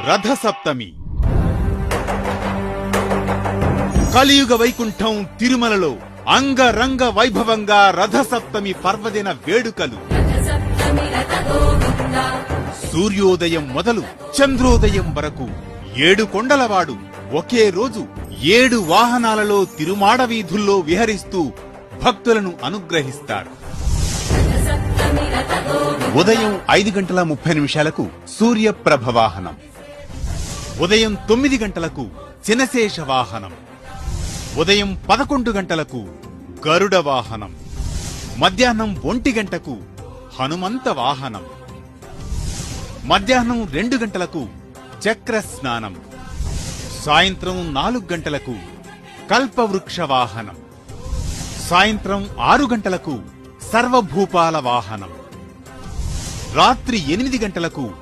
రథసప్తమి. కలియుగ వైకుంఠం తిరుమలలో అంగరంగ వైభవంగా రథసప్తమి పర్వదిన వేడుకలు. సూర్యోదయం మొదలు చంద్రోదయం వరకు 7 కొండలవాడు ఒకే రోజు 7 వాహనాలలో తిరుమాడ వీధుల్లో విహరిస్తూ భక్తులను అనుగ్రహిస్తాడు. ఉదయం 5:30 సూర్యప్రభ వాహనం, ఉదయం 9 చినశేష వాహనం, ఉదయం 11 గరుడ వాహనం, మధ్యాహ్నం 1 హనుమంత వాహనం, మధ్యాహ్నం 2 చక్ర స్నానం, సాయంత్రం 4 కల్పవృక్ష వాహనం, సాయంత్రం 6 సర్వభూపాల వాహనం, రాత్రి 8